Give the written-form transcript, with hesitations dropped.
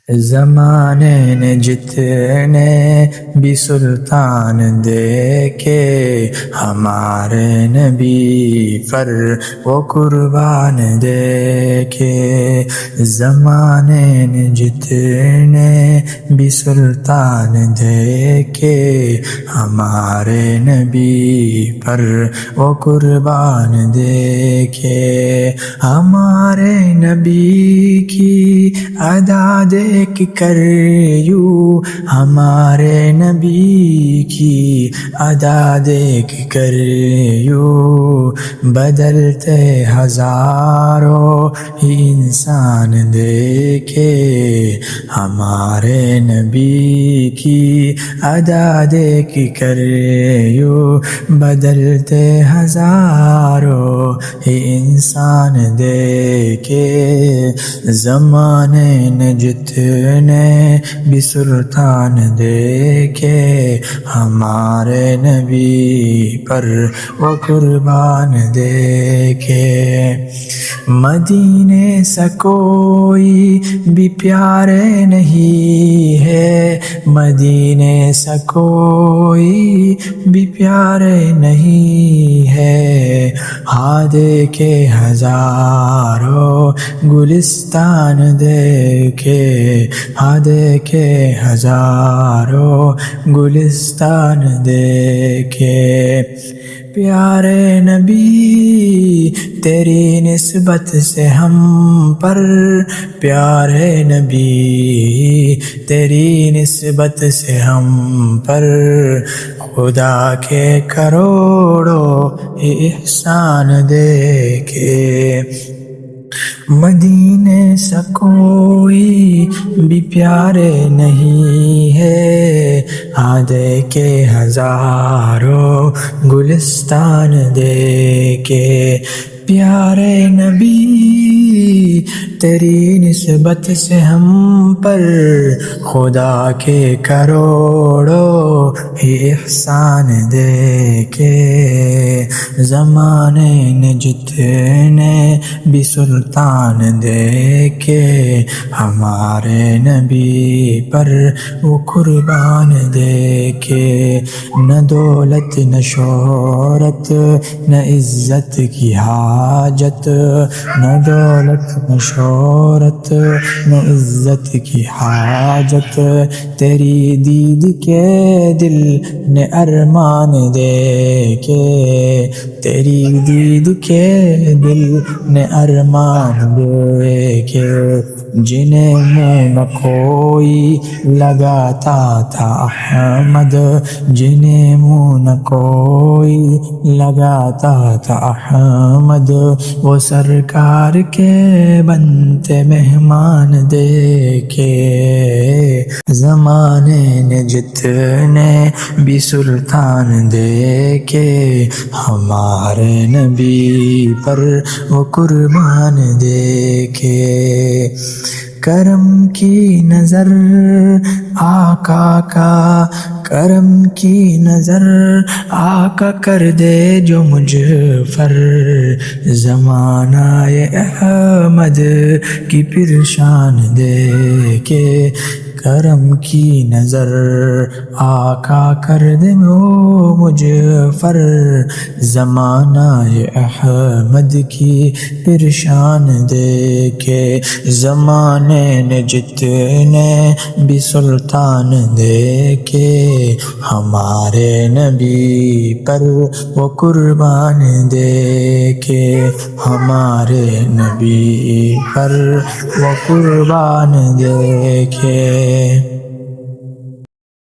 زمانے نے جتنے بھی سلطان دیکھے ہمارے نبی پر وہ قربان دیکھے۔ زمانے نے جتنے بھی سلطان دیکھے ہمارے نبی پر وہ قربان دیکھے۔ ہمارے نبی کی ادا دیکھ کر یوں، ہمارے نبی کی ادا دیکھ کر یوں، بدلتے ہزاروں ہی انسان دیکھے۔ ہمارے نبی کی ادا دیکھ کر یوں، بدلتے ہزاروں ہی انسان دیکھے۔ زمانے نے جتنے بھی سلطان دیکھے ہمارے نبی پر وہ قربان دیکھے۔ مدینے سا کوئی بھی پیارے نہیں ہے، مدینے سا کوئی بھی پیارے نہیں ہے۔ ہاں دیکھے ہزاروں گلستان دیکھے، ہاں دیکھے ہزاروں گلستان دیکھے۔ پیارے نبی تیری نسبت سے ہم پر، پیارے نبی تیری نسبت سے ہم پر، خدا کے کروڑوں احسان دیکھے۔ مدینے سا کوئی بھی پیارے نہیں ہے، ہاں دیکھے ہزاروں گلستان دیکھے۔ پیارے نبی تیری نسبت سے ہم پر، خدا کے کروڑوں احسان دیکھے۔ زمانے نے جتنے بھی سلطان دیکھے ہمارے نبی پر وہ قربان دیکھے۔ نہ دولت نہ شہرت نہ عزت کی حاجت، نہ دولت نہ شہرت نہ عزت کی حاجت، تیری دید کے دل نے ارمان دیکھے، تیری دید کے دل نے ارمان دیکھے۔ جنہیں منہ نہ کوئی لگاتا تھا احمد، جنہیں منہ نہ کوئی لگاتا تھا احمد، وہ سرکار کے بنتے مہمان دیکھے۔ زمانے نے جتنے بھی سلطان دیکھے ہمارے نبی پر وہ قربان دیکھے۔ کرم کی نظر آقا کا، کرم کی نظر آقا کر دے جو مجھ پر، زمانہ احمد کی پریشان دیکھے۔ کرم کی نظر آقا کر دے وہ مجھ پر، زمانہ احمد کی پریشان دیکھے۔ زمانے نے جتنے بھی سلطان دیکھے ہمارے نبی پر وہ قربان دیکھے، ہمارے نبی پر وہ قربان دیکھے۔